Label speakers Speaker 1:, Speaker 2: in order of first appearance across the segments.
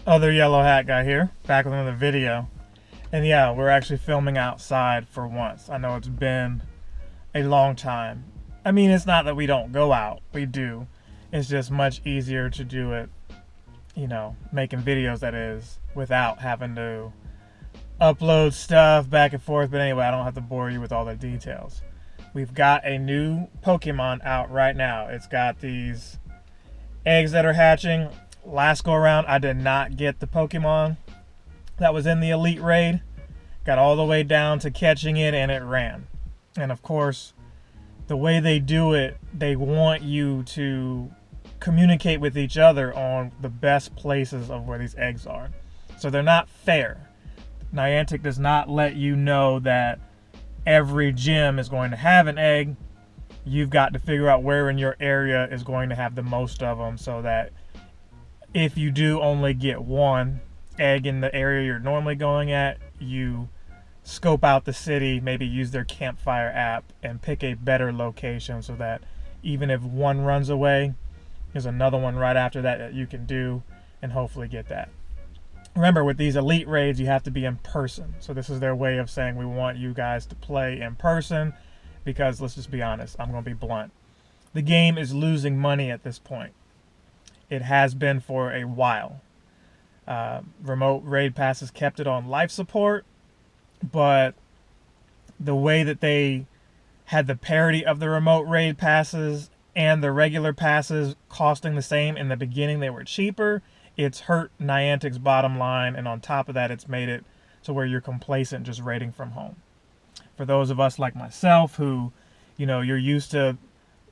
Speaker 1: Other yellow hat guy here, back with another video. And yeah, we're actually filming outside for once. I know it's been a long time. I mean, it's not that we don't go out, we do. It's just much easier to do it, making videos, that is, without having to upload stuff back and forth. But anyway, I don't have to bore you with all the details. We've got a new Pokemon out right now. It's got these eggs that are hatching. Last go around, I did not get the Pokemon that was in the Elite Raid. Got all the way down to catching it, and it ran. And of course, the way they do it, they want you to communicate with each other on the best places of where these eggs are. So they're not fair. Niantic does not let you know that every gym is going to have an egg. You've got to figure out where in your area is going to have the most of them, so that if you do only get one egg in the area you're normally going at, you scope out the city, maybe use their campfire app and pick a better location, so that even if one runs away, there's another one right after that you can do and hopefully get that. Remember, with these Elite Raids, you have to be in person. So this is their way of saying we want you guys to play in person, because let's just be honest, I'm going to be blunt. The game is losing money at this point. It has been for a while. Remote raid passes kept it on life support, but the way that they had the parity of the remote raid passes and the regular passes costing the same in the beginning, they were cheaper. It's hurt Niantic's bottom line, and on top of that, it's made it to where you're complacent just raiding from home. For those of us like myself who, you're used to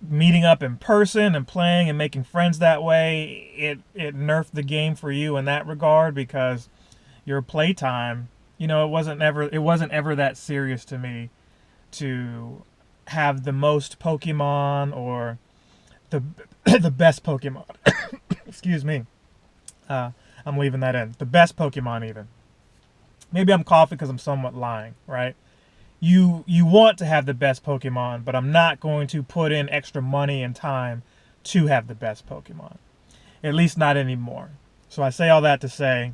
Speaker 1: meeting up in person and playing and making friends that way, it nerfed the game for you in that regard, because your playtime, it wasn't ever that serious to me to have the most Pokemon or the the best Pokemon. Excuse me. I'm leaving that in. The best Pokemon, even. Maybe I'm coughing because I'm somewhat lying, right? You want to have the best Pokemon, but I'm not going to put in extra money and time to have the best Pokemon. At least not anymore. So I say all that to say,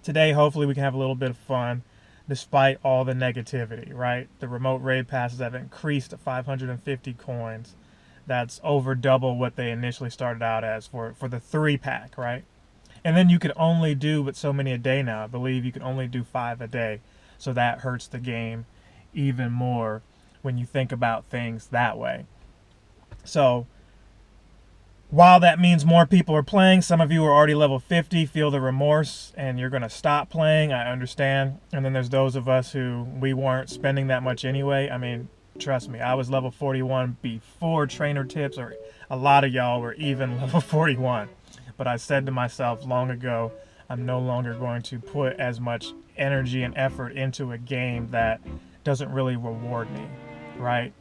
Speaker 1: today hopefully we can have a little bit of fun despite all the negativity, right? The remote raid passes have increased to 550 coins. That's over double what they initially started out as for the 3-pack, right? And then you could only do but so many a day now. I believe you can only do 5 a day. So that hurts the game even more when you think about things that way. So while that means more people are playing, some of you are already level 50, feel the remorse, and you're going to stop playing. I understand. And then there's those of us who we weren't spending that much anyway. I mean, trust me, I was level 41 before trainer tips, or a lot of y'all were even level 41. But I said to myself long ago, I'm no longer going to put as much energy and effort into a game that doesn't really reward me, right?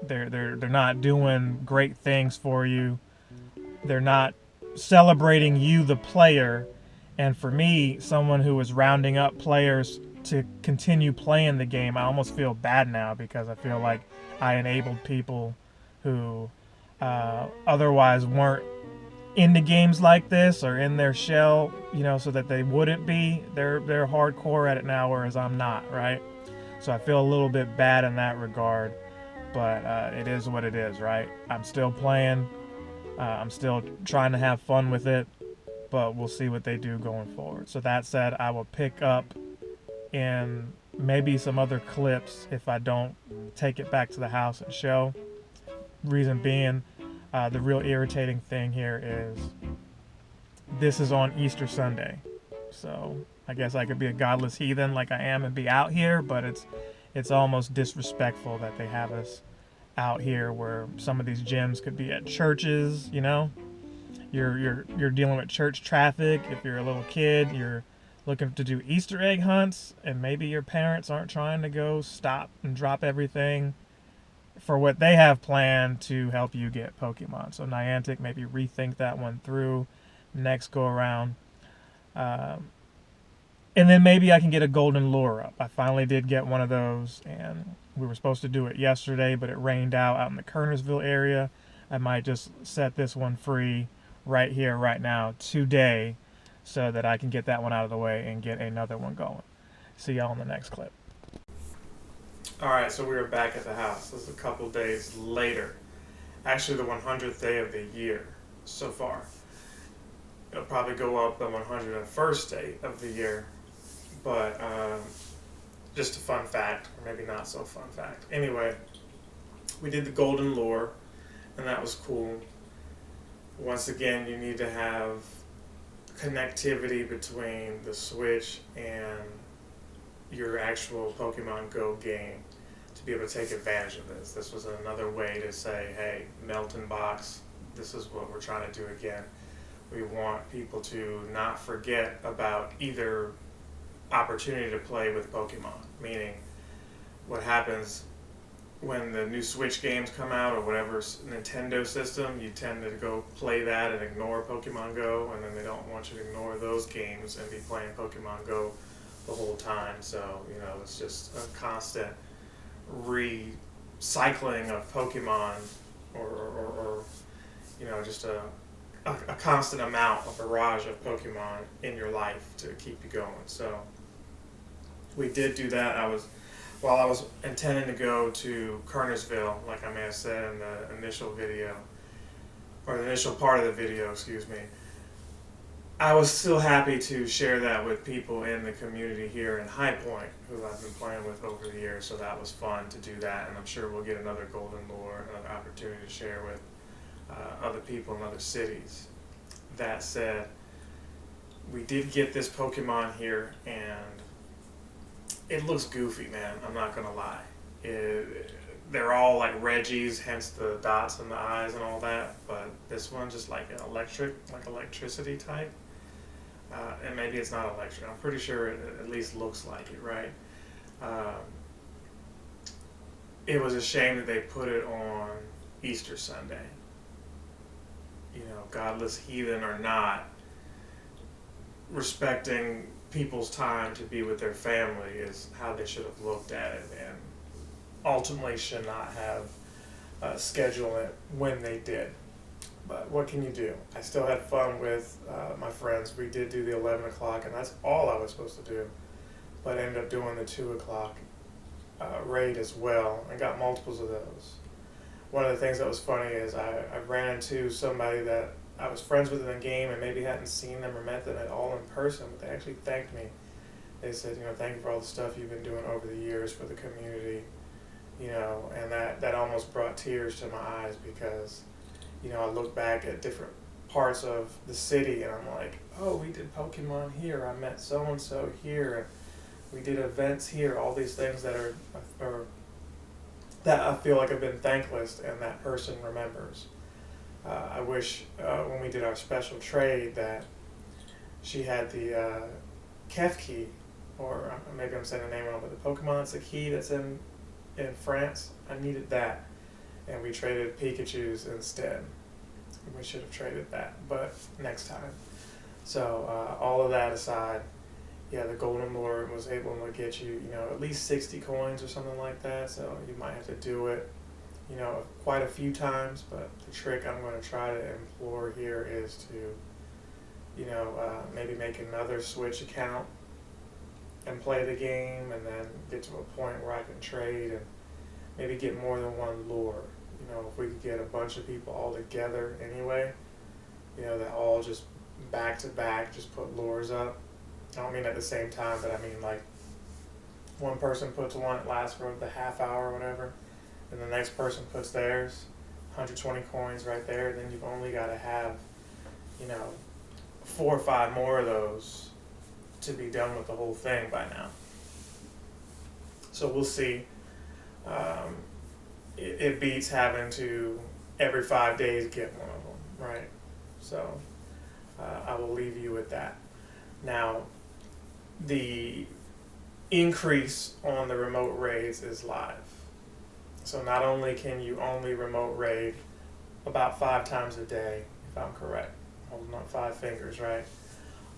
Speaker 1: They're not doing great things for you. They're not celebrating you, the player. And for me, someone who is rounding up players to continue playing the game, I almost feel bad now, because I feel like I enabled people who otherwise weren't into games like this or in their shell, so that they wouldn't be. They're hardcore at it now, whereas I'm not, right? So I feel a little bit bad in that regard, but it is what it is, right? I'm still playing. I'm still trying to have fun with it, but we'll see what they do going forward. So that said, I will pick up in maybe some other clips if I don't take it back to the house and show. Reason being, the real irritating thing here is this is on Easter Sunday. So I guess I could be a godless heathen like I am and be out here, but it's almost disrespectful that they have us out here where some of these gyms could be at churches, You're dealing with church traffic. If you're a little kid, you're looking to do Easter egg hunts, and maybe your parents aren't trying to go stop and drop everything for what they have planned to help you get Pokemon. So Niantic, maybe rethink that one through next go around. And then maybe I can get a golden lure up. I finally did get one of those, and we were supposed to do it yesterday, but it rained out in the Kernersville area. I might just set this one free right here, right now, today, so that I can get that one out of the way and get another one going. See y'all in the next clip. Alright, so we are back at the house. This is a couple days later. Actually the 100th day of the year so far. It'll probably go up the 101st day of the year. But just a fun fact, or maybe not so fun fact. Anyway, we did the golden lure, and that was cool. Once again, you need to have connectivity between the Switch and your actual Pokemon Go game to be able to take advantage of this. This was another way to say, hey, Melton Box, this is what we're trying to do again. We want people to not forget about either opportunity to play with Pokemon, meaning what happens when the new Switch games come out or whatever Nintendo system, you tend to go play that and ignore Pokemon Go, and then they don't want you to ignore those games and be playing Pokemon Go the whole time. So, you know, it's just a constant recycling of Pokemon or you know, just a constant amount, a barrage of Pokemon in your life to keep you going. So we did do that. While I was intending to go to Kernersville, like I may have said in the initial video, or the initial part of the video, excuse me, I was still happy to share that with people in the community here in High Point, who I've been playing with over the years, so that was fun to do that, and I'm sure we'll get another golden lure, another opportunity to share with other people in other cities. That said, we did get this Pokemon here, and it looks goofy, man. I'm not gonna lie. They're all like Reggies, hence the dots in the eyes and all that. But this one just like an electricity type. And maybe it's not electric. I'm pretty sure it at least looks like it, right? It was a shame that they put it on Easter Sunday. You know, godless heathen or not, respecting people's time to be with their family is how they should have looked at it, and ultimately should not have scheduled it when they did. But what can you do? I still had fun with my friends. We did do the 11 o'clock, and that's all I was supposed to do, but I ended up doing the 2 o'clock raid as well, and got multiples of those. One of the things that was funny is I ran into somebody that I was friends with in the game and maybe hadn't seen them or met them at all in person, but they actually thanked me. They said, you know, thank you for all the stuff you've been doing over the years for the community, you know, and that almost brought tears to my eyes because, you know, I look back at different parts of the city and I'm like, oh, we did Pokemon here, I met so-and-so here, and we did events here, all these things that are that I feel like I've been thankless and that person remembers. I wish when we did our special trade that she had the Kef key, or maybe I'm saying the name wrong, but the Pokemon that's a key that's in France, I needed that. And we traded Pikachus instead. We should have traded that, but next time. So all of that aside, yeah, the Golden Lure was able to get you, you know, at least 60 coins or something like that, so you might have to do it, you know, quite a few times, but the trick I'm going to try to employ here is to, you know, maybe make another Switch account and play the game, and then get to a point where I can trade and maybe get more than one lure. You know, if we could get a bunch of people all together anyway, you know, that all just back to back just put lures up. I don't mean at the same time, but I mean like one person puts one, it lasts for the half hour or whatever, and the next person puts theirs, 120 coins right there, then you've only got to have, you know, 4 or 5 more of those to be done with the whole thing by now. So we'll see. It beats having to every 5 days get one of them, right? So I will leave you with that. Now, the increase on the remote raids is live. So not only can you only remote raid about 5 times a day, if I'm correct, holding up 5 fingers, right?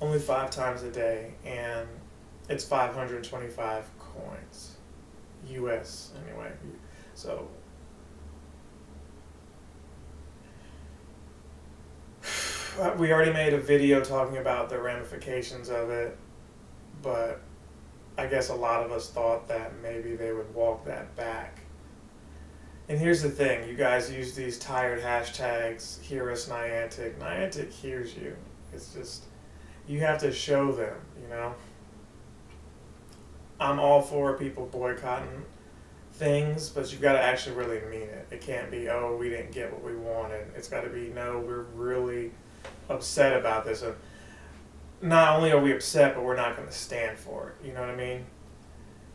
Speaker 1: Only 5 times a day, and it's 525 coins, US anyway. So we already made a video talking about the ramifications of it, but I guess a lot of us thought that maybe they would walk that back. And here's the thing, you guys use these tired hashtags, hear us Niantic. Niantic hears you. It's just, you have to show them, you know? I'm all for people boycotting things, but you've got to actually really mean it. It can't be, oh, we didn't get what we wanted. It's got to be, no, we're really upset about this. And not only are we upset, but we're not going to stand for it. You know what I mean?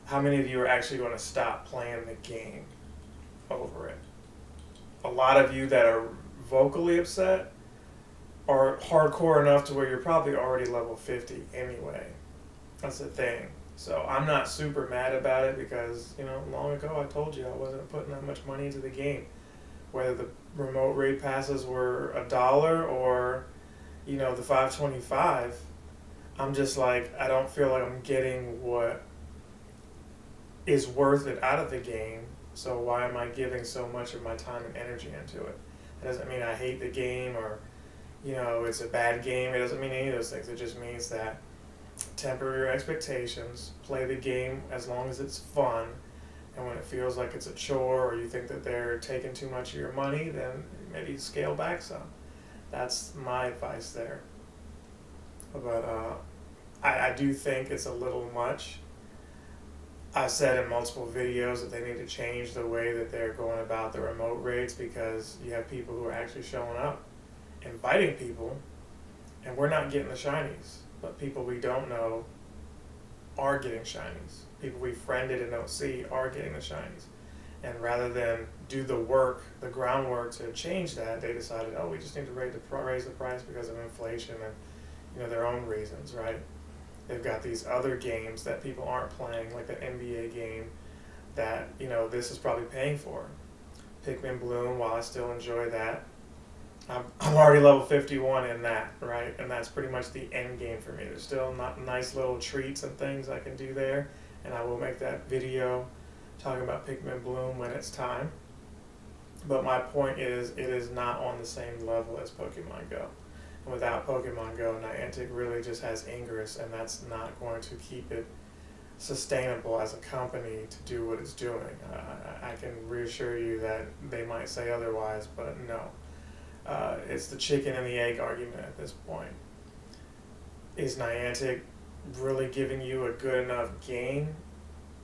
Speaker 1: How many of you are actually going to stop playing the game over it? A lot of you that are vocally upset are hardcore enough to where you're probably already level 50 anyway. That's the thing. So I'm not super mad about it because, you know, long ago I told you I wasn't putting that much money into the game. Whether the remote raid passes were $1 or, you know, the 525, I'm just like, I don't feel like I'm getting what is worth it out of the game. So why am I giving so much of my time and energy into it? It doesn't mean I hate the game or, you know, it's a bad game. It doesn't mean any of those things. It just means that temper your expectations, play the game as long as it's fun, and when it feels like it's a chore or you think that they're taking too much of your money, then maybe scale back some. That's my advice there. But I do think it's a little much. I said in multiple videos that they need to change the way that they're going about the remote raids, because you have people who are actually showing up, inviting people, and we're not getting the shinies. But people we don't know are getting shinies. People we friended and don't see are getting the shinies. And rather than do the work, the groundwork to change that, they decided, oh, we just need to raise the price because of inflation and, you know, their own reasons, right? They've got these other games that people aren't playing, like the NBA game that, you know, this is probably paying for. Pikmin Bloom, while I still enjoy that, I'm already level 51 in that, right? And that's pretty much the end game for me. There's still not nice little treats and things I can do there, and I will make that video talking about Pikmin Bloom when it's time. But my point is, it is not on the same level as Pokemon Go. And without Pokemon Go, Niantic really just has Ingress, and that's not going to keep it sustainable as a company to do what it's doing. I can reassure you that they might say otherwise, but no. It's the chicken and the egg argument at this point. Is Niantic really giving you a good enough game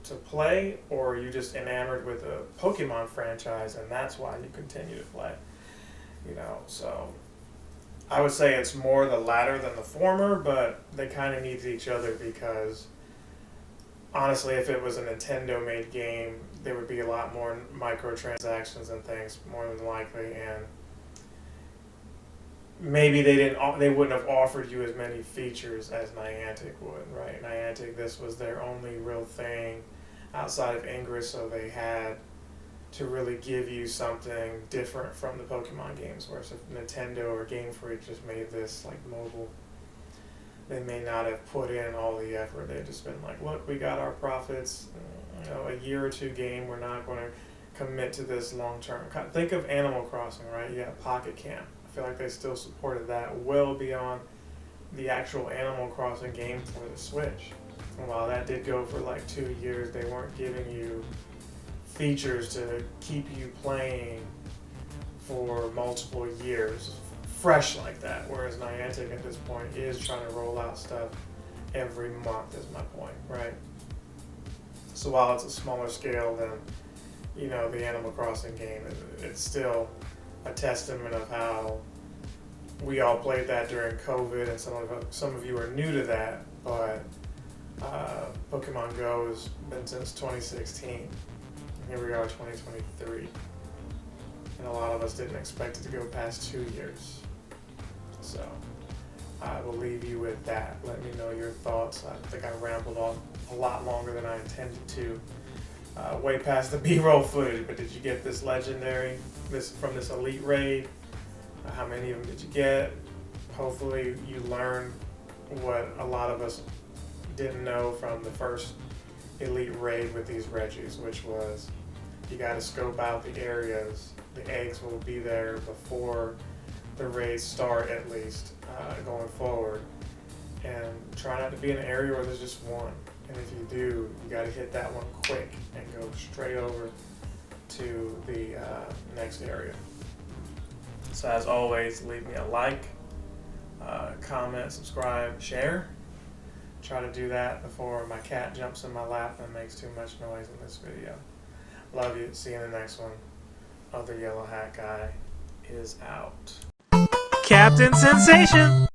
Speaker 1: to play, or are you just enamored with a Pokemon franchise and that's why you continue to play? You know, so I would say it's more the latter than the former, but they kind of need each other, because honestly, if it was a Nintendo-made game, there would be a lot more microtransactions and things, more than likely, and maybe they wouldn't have offered you as many features as Niantic would, right? Niantic, this was their only real thing outside of Ingress, so they had to really give you something different from the Pokemon games, whereas if Nintendo or Game Freak just made this like mobile, they may not have put in all the effort. They've just been like, look, we got our profits, you know, a year or two game, we're not going to commit to this long term. Think of Animal Crossing, right? You have Pocket Camp. I feel like they still supported that well beyond the actual Animal Crossing game for the Switch. And while that did go for like 2 years, they weren't giving you features to keep you playing for multiple years fresh like that. Whereas Niantic at this point is trying to roll out stuff every month, is my point, right? So while it's a smaller scale than, you know, the Animal Crossing game, it's still a testament of how we all played that during COVID, and some of you are new to that, but Pokemon Go has been since 2016. Here we are, 2023, and a lot of us didn't expect it to go past 2 years. So I will leave you with that. Let me know your thoughts. I think I rambled on a lot longer than I intended to, way past the B-roll footage. But did you get this legendary, from this elite raid? How many of them did you get? Hopefully you learned what a lot of us didn't know from the first elite raid with these Regis, which was you got to scope out the areas. The eggs will be there before the raids start, at least going forward. And try not to be in an area where there's just one. And if you do, you got to hit that one quick and go straight over to the next area. So as always, leave me a like, comment, subscribe, share. Try to do that before my cat jumps in my lap and makes too much noise in this video. Love you. See you in the next one. Other Yellow Hat Guy is out. Captain Sensation!